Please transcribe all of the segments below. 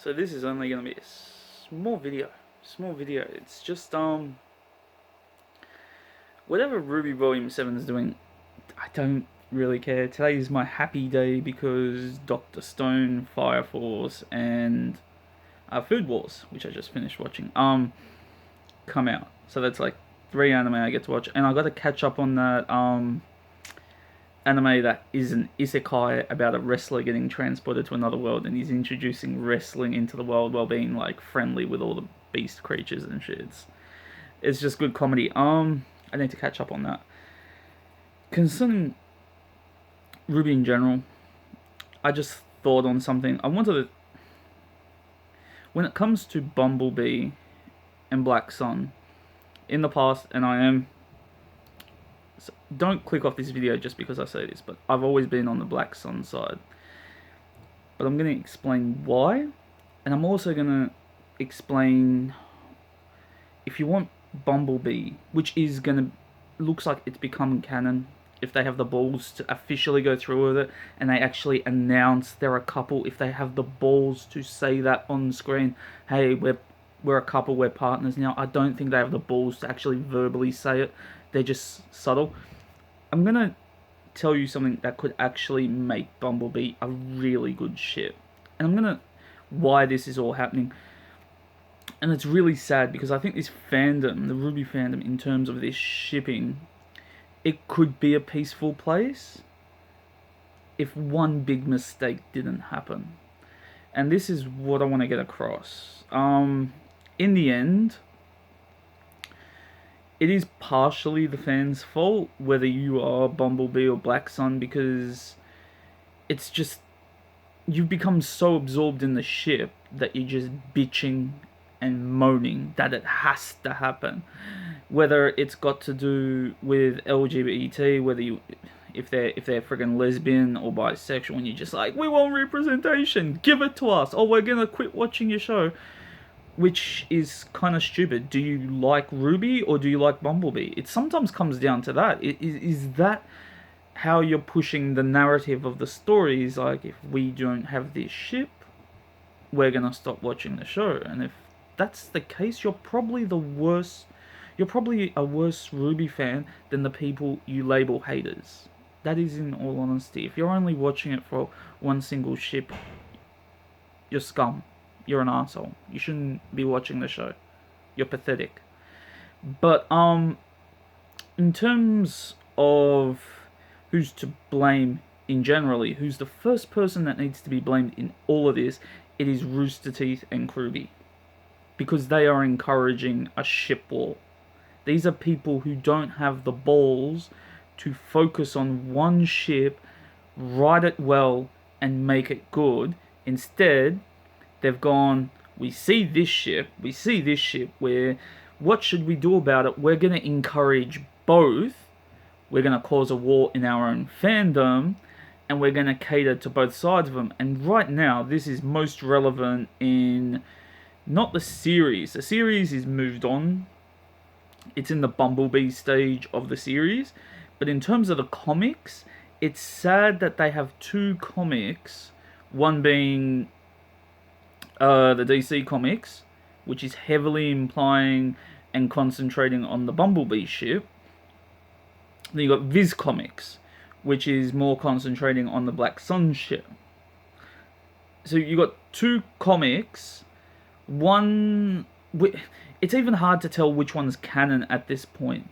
So this is only going to be a small video. It's just whatever Rwby Volume 7 is doing, I don't really care. Today is my happy day because Dr. Stone, Fire Force, and Food Wars, which I just finished watching, come out. So that's like 3 anime I get to watch, and I got to catch up on that anime that is an isekai about a wrestler getting transported to another world, and he's introducing wrestling into the world while being like friendly with all the beast creatures and shit. It's just good comedy. I need to catch up on that. Concerning Rwby in general, I just thought on something. I wanted to, when it comes to Bumblebee and BlackSun, in the past, and I am, so don't click off this video just because I say this, but I've always been on the BlackSun side. But I'm going to explain why, and I'm also going to explain, if you want Bumblebee, which is going to, looks like it's becoming canon, if they have the balls to officially go through with it, and they actually announce they're a couple, if they have the balls to say that on screen, hey, we're a couple, we're partners now. I don't think they have the balls to actually verbally say it. They're just subtle. I'm going to tell you something that could actually make Bumblebee a really good ship. And I'm going to, why this is all happening. And it's really sad because I think this fandom, the Rwby fandom, in terms of this shipping, it could be a peaceful place if one big mistake didn't happen. And this is what I want to get across. In the end, it is partially the fans' fault, whether you are Bumblebee or BlackSun, because it's just, you've become so absorbed in the ship that you're just bitching and moaning that it has to happen. Whether it's got to do with LGBT, whether you, if they're friggin' lesbian or bisexual, and you're just like, we want representation, give it to us, or we're gonna quit watching your show. Which is kind of stupid. Do you like Rwby or do you like Bumblebee? It sometimes comes down to that. Is that how you're pushing the narrative of the stories? Like, if we don't have this ship, we're gonna stop watching the show. And if that's the case, you're probably the worst. You're probably a worse Rwby fan than the people you label haters. That is, in all honesty. If you're only watching it for one single ship, you're scum. You're an asshole. You shouldn't be watching the show. You're pathetic. But in terms of who's to blame in generally, who's the first person that needs to be blamed in all of this, it is Rooster Teeth and Crwby, because they are encouraging a ship war. These are people who don't have the balls to focus on one ship, write it well, and make it good. Instead, they've gone, we see this ship, where, what should we do about it? We're going to encourage both. We're going to cause a war in our own fandom, and we're going to cater to both sides of them. And right now, this is most relevant in, not the series. The series is moved on. It's in the Bumblebee stage of the series. But in terms of the comics, it's sad that they have 2 comics, one being the DC Comics, which is heavily implying and concentrating on the Bumblebee ship. Then you got Viz Comics, which is more concentrating on the BlackSun ship. So you got 2 comics. One, it's even hard to tell which one's canon at this point.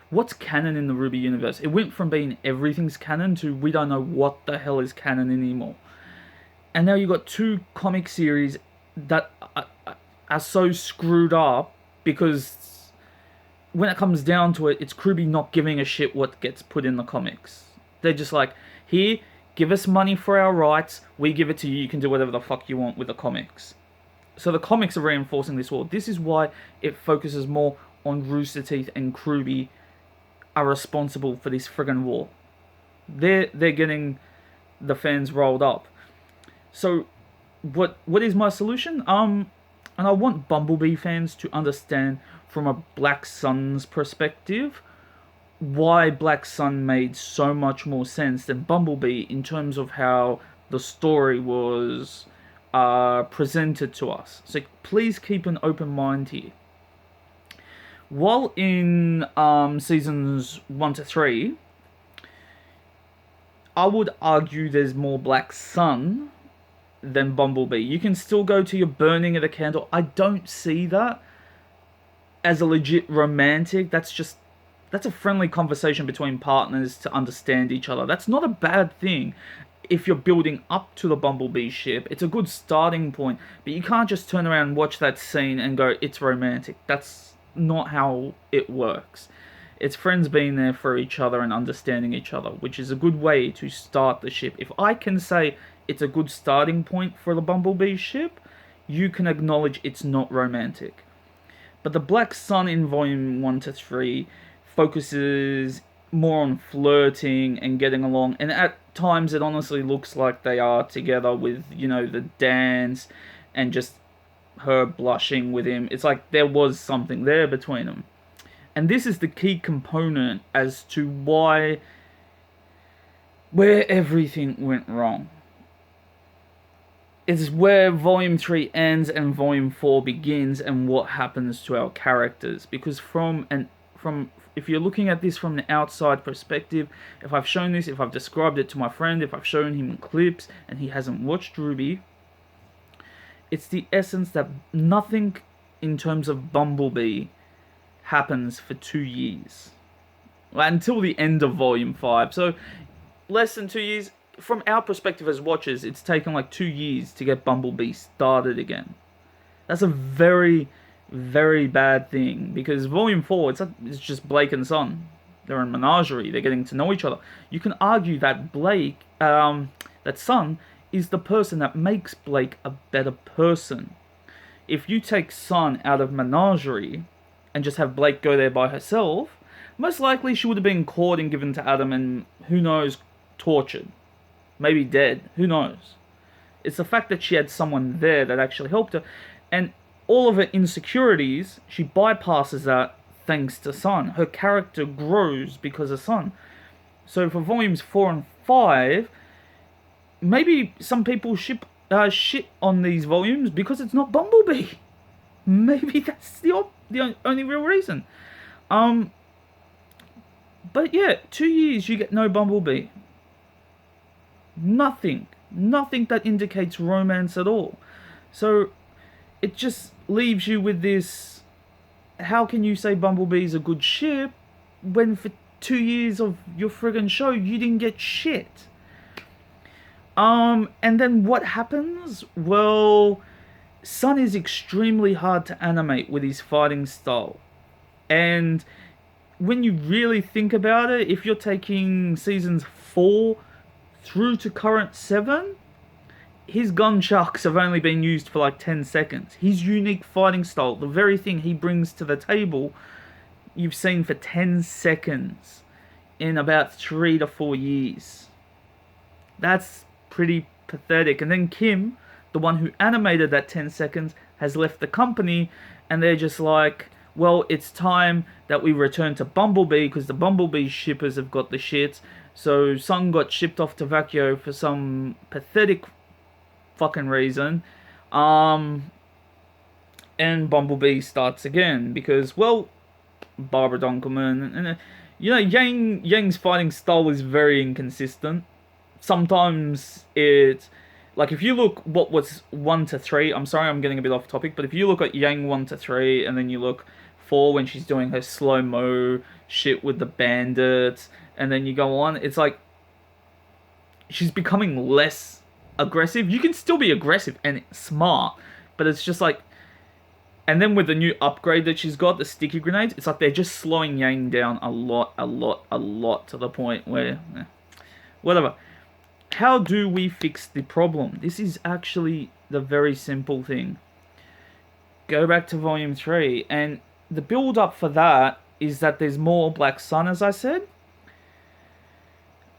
What's canon in the Rwby universe? It went from being everything's canon to we don't know what the hell is canon anymore. And now you've got 2 comic series that are so screwed up because when it comes down to it, it's Crwby not giving a shit what gets put in the comics. They're just like, here, give us money for our rights, we give it to you, you can do whatever the fuck you want with the comics. So the comics are reinforcing this war. This is why it focuses more on Rooster Teeth and Crwby are responsible for this friggin' war. They're getting the fans rolled up. So, what is my solution? And I want Bumblebee fans to understand from a BlackSun's perspective why BlackSun made so much more sense than Bumblebee in terms of how the story was presented to us. So please keep an open mind here. While in seasons 1 to 3, I would argue there's more BlackSun than Bumblebee. You can still go to your burning of the candle. I don't see that as a legit romantic. That's a friendly conversation between partners to understand each other. That's not a bad thing if you're building up to the Bumblebee ship. It's a good starting point, but you can't just turn around and watch that scene and go, it's romantic. That's not how it works. It's friends being there for each other and understanding each other, which is a good way to start the ship. If I can say it's a good starting point for the Bumblebee ship, you can acknowledge it's not romantic. But the BlackSun in Volume 1 to 3 focuses more on flirting and getting along, and at times it honestly looks like they are together with, the dance and just her blushing with him. It's like there was something there between them. And this is the key component as to where everything went wrong. It's where Volume 3 ends and Volume 4 begins, and what happens to our characters. Because if you're looking at this from the outside perspective, if I've shown this, if I've described it to my friend, if I've shown him clips and he hasn't watched Rwby, it's the essence that nothing in terms of Bumblebee happens for 2 years. Until the end of Volume 5. So, less than 2 years. From our perspective as watchers, it's taken like 2 years to get Bumblebee started again. That's a very, very bad thing. Because Volume 4, it's just Blake and Sun. They're in menagerie. They're getting to know each other. You can argue that that Sun is the person that makes Blake a better person. If you take Sun out of menagerie and just have Blake go there by herself, most likely she would have been caught and given to Adam and, who knows, tortured. Maybe dead. Who knows? It's the fact that she had someone there that actually helped her. And all of her insecurities, she bypasses that thanks to Sun. Her character grows because of Sun. So for Volumes 4 and 5, maybe some people shit on these volumes because it's not Bumblebee. Maybe that's the only real reason. But yeah, 2 years you get no Bumblebee. Nothing that indicates romance at all. So it just leaves you with this, how can you say Bumblebee is a good ship when for 2 years of your friggin' show you didn't get shit? And then what happens? Well, Sun is extremely hard to animate with his fighting style. And when you really think about it, if you're taking seasons 4 through to current 7, his gunchucks have only been used for like 10 seconds. His unique fighting style, the very thing he brings to the table, you've seen for 10 seconds in about 3 to 4 years. That's pretty pathetic. And then Kim, the one who animated that 10 seconds, has left the company, and they're just like, well, it's time that we return to Bumblebee because the Bumblebee shippers have got the shits. So Sun got shipped off to Vacchio for some pathetic fucking reason. And Bumblebee starts again because, well, Barbara Dunkelman and Yang's fighting style is very inconsistent. Sometimes it's like, if you look what was 1 to 3, I'm sorry I'm getting a bit off topic, but if you look at Yang 1 to 3 and then you look 4 when she's doing her slow-mo shit with the bandits, and then you go on, it's like she's becoming less aggressive. You can still be aggressive and smart, but it's just like, and then with the new upgrade that she's got, the sticky grenades, it's like they're just slowing Yang down a lot to the point where, whatever. How do we fix the problem? This is actually the very simple thing. Go back to Volume 3, and the build-up for that is that there's more BlackSun, as I said.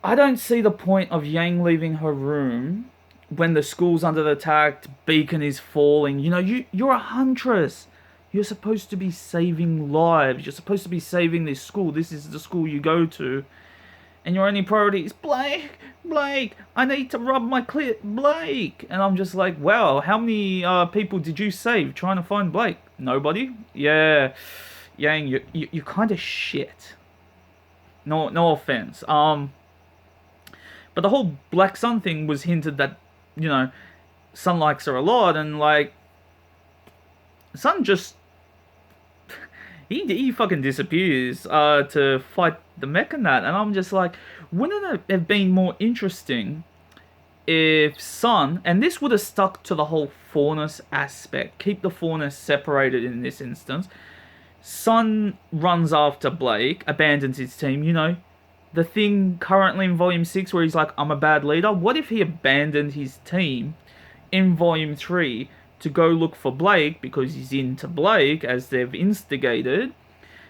I don't see the point of Yang leaving her room when the school's under attack, beacon is falling. You're a huntress. You're supposed to be saving lives. You're supposed to be saving this school. This is the school you go to. and your only priority is Blake, I need to rub my clit, Blake. And I'm just like, wow, how many people did you save trying to find Blake? Nobody? Yeah, Yang, you're kind of shit. No offense. But the whole BlackSun thing was hinted that, you know, Sun likes her a lot, and like, Sun just he fucking disappears to fight the mech and that, and I'm just like, wouldn't it have been more interesting if Sun, and this would have stuck to the whole fairness aspect, keep the fairness separated in this instance. Sun runs after Blake, abandons his team, you know, the thing currently in Volume 6 where he's like, I'm a bad leader. What if he abandoned his team in Volume 3 to go look for Blake because he's into Blake, as they've instigated?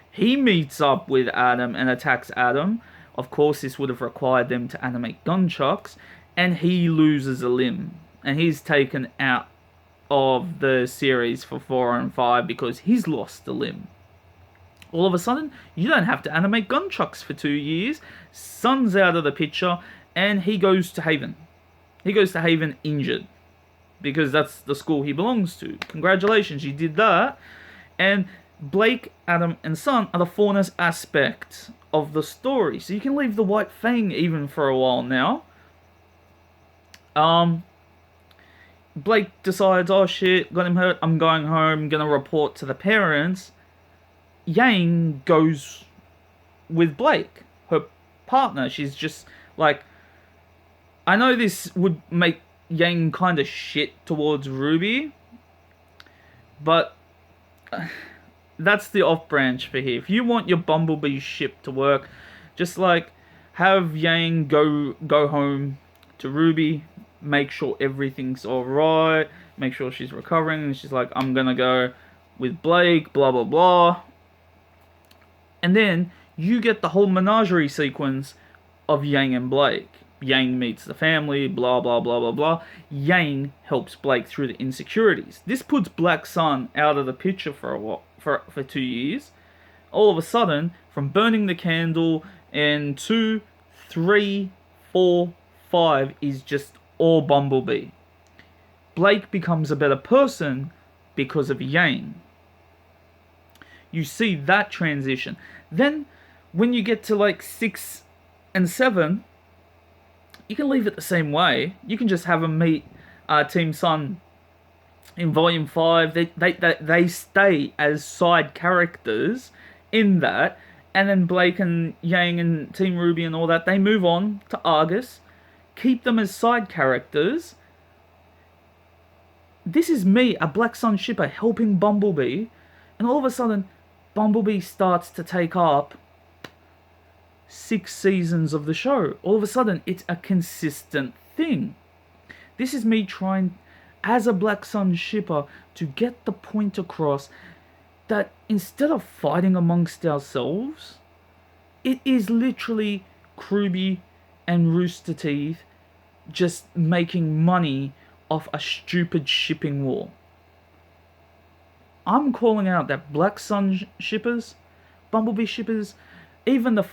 He meets up with Adam and attacks Adam. Of course, this would have required them to animate gunchucks, and he loses a limb. And he's taken out of the series for 4 and 5 because he's lost a limb. All of a sudden, you don't have to animate gunchucks for 2 years. Sun's out of the picture, and he goes to Haven. He goes to Haven injured, because that's the school he belongs to. Congratulations, you did that. And Blake, Adam, and Sun are the fairness aspect of the story. So you can leave the White Fang even for a while now. Blake decides, oh shit, got him hurt, I'm going home, gonna report to the parents. Yang goes with Blake, her partner. She's just like, I know this would make Yang kind of shit towards Rwby, but that's the off branch for here. If you want your Bumblebee ship to work, just like have Yang go home to Rwby, make sure everything's alright, make sure she's recovering, and she's like, I'm gonna go with Blake, blah blah blah. And then you get the whole menagerie sequence of Yang and Blake. Yang meets the family, blah blah blah blah blah. Yang helps Blake through the insecurities. This puts BlackSun out of the picture for a while, for 2 years. All of a sudden, from burning the candle, and 2, 3, 4, 5 is just all Bumblebee. Blake becomes a better person because of Yang. You see that transition. Then, when you get to like 6 and 7, you can leave it the same way. You can just have them meet Team Sun in Volume 5. They stay as side characters in that. And then Blake and Yang and Team Rwby and all that, they move on to Argus. Keep them as side characters. This is me, a BlackSun shipper, helping Bumblebee. And all of a sudden, Bumblebee starts to take up 6 seasons of the show. All of a sudden, it's a consistent thing. This is me trying, as a BlackSun shipper, to get the point across that instead of fighting amongst ourselves, it is literally Crwby and Rooster Teeth just making money off a stupid shipping war. I'm calling out that BlackSun shippers, Bumblebee shippers, even the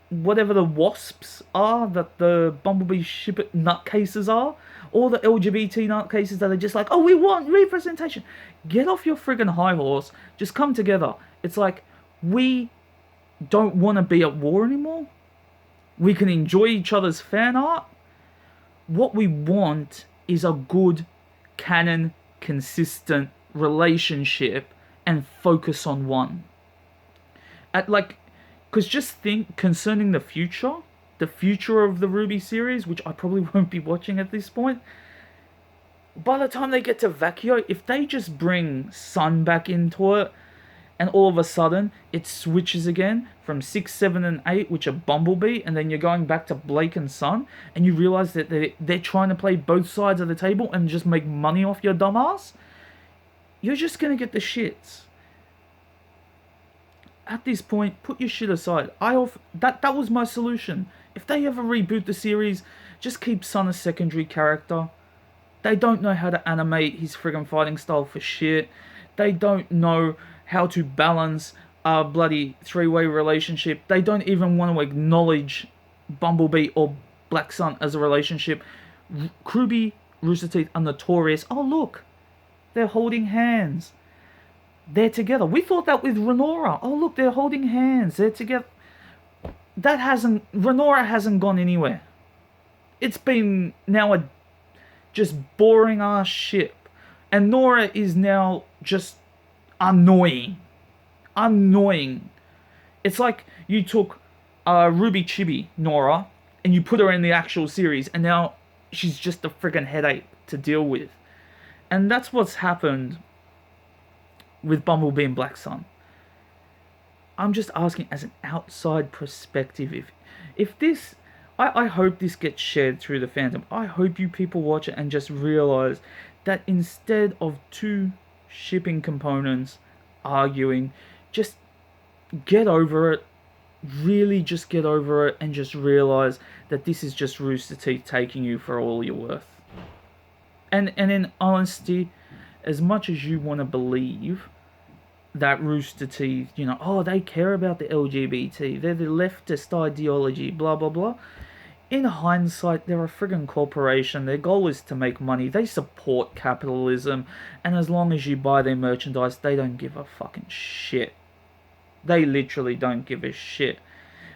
whatever the wasps are that the Bumblebee shipper nutcases are, all the LGBT nutcases that are just like, oh, we want representation. Get off your friggin' high horse. Just come together. It's like, we don't want to be at war anymore. We can enjoy each other's fan art. What we want is a good, canon, consistent relationship and focus on one. Because just think, concerning the future of the Rwby series, which I probably won't be watching at this point, by the time they get to Vacchio, if they just bring Sun back into it, and all of a sudden it switches again from 6, 7, and 8, which are Bumblebee, and then you're going back to Blake and Sun, and you realize that they're trying to play both sides of the table and just make money off your dumbass, you're just gonna get the shits. At this point, put your shit aside. That was my solution. If they ever reboot the series, just keep Sun a secondary character. They don't know how to animate his friggin' fighting style for shit. They don't know how to balance a bloody three-way relationship. They don't even want to acknowledge Bumblebee or BlackSun as a relationship. Crwby, Rooster Teeth are notorious. Oh, look, they're holding hands. They're together. We thought that with Renora. Oh, look, they're holding hands. They're together. Renora hasn't gone anywhere. It's been now a just boring ass ship. And Nora is now just annoying. Annoying. It's like you took Rwby Chibi, Nora, and you put her in the actual series, and now she's just a friggin' headache to deal with. And that's what's happened with Bumblebee and BlackSun. I'm just asking as an outside perspective, if this, I hope this gets shared through the fandom. I hope you people watch it and just realize that instead of two shipping components arguing, just get over it. Really just get over it and just realize that this is just Rooster Teeth taking you for all you're worth. And in honesty, as much as you want to believe that Rooster Teeth, you know, oh, they care about the LGBT, they're the leftist ideology, blah, blah, blah. In hindsight, they're a friggin' corporation. Their goal is to make money. They support capitalism. And as long as you buy their merchandise, they don't give a fucking shit. They literally don't give a shit.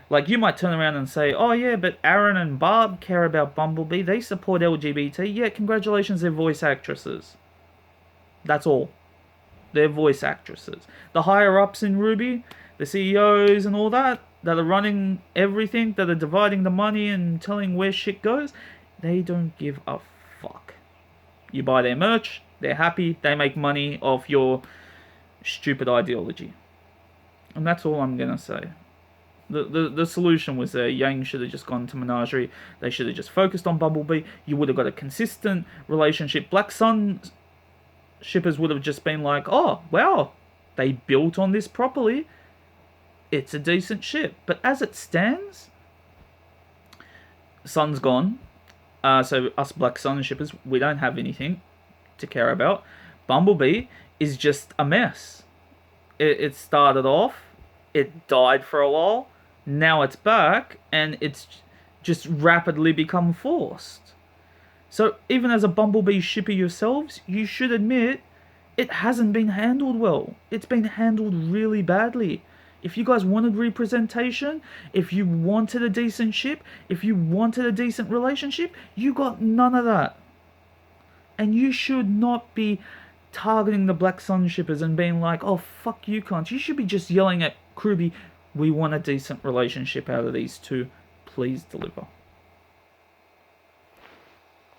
Like, you might turn around and say, oh yeah, but Aaron and Barb care about Bumblebee. They support LGBT. Yeah, congratulations, they're voice actresses. That's all. They're voice actresses. The higher-ups in Rwby, the CEOs and all that are running everything, that are dividing the money and telling where shit goes, they don't give a fuck. You buy their merch, they're happy, they make money off your stupid ideology. And that's all I'm gonna say. The solution was there. Yang should have just gone to Menagerie. They should have just focused on Bumblebee. You would have got a consistent relationship. BlackSun shippers would have just been like, oh, wow, they built on this properly. It's a decent ship. But as it stands, Sun's gone. So us BlackSun shippers, we don't have anything to care about. Bumblebee is just a mess. It started off, it died for a while, now it's back, and it's just rapidly become forced. So even as a Bumblebee shipper yourselves, you should admit it hasn't been handled well. It's been handled really badly. If you guys wanted representation, if you wanted a decent ship, if you wanted a decent relationship, you got none of that. And you should not be targeting the BlackSun shippers and being like, oh, fuck you cunts. You should be just yelling at Crwby, we want a decent relationship out of these two. Please deliver.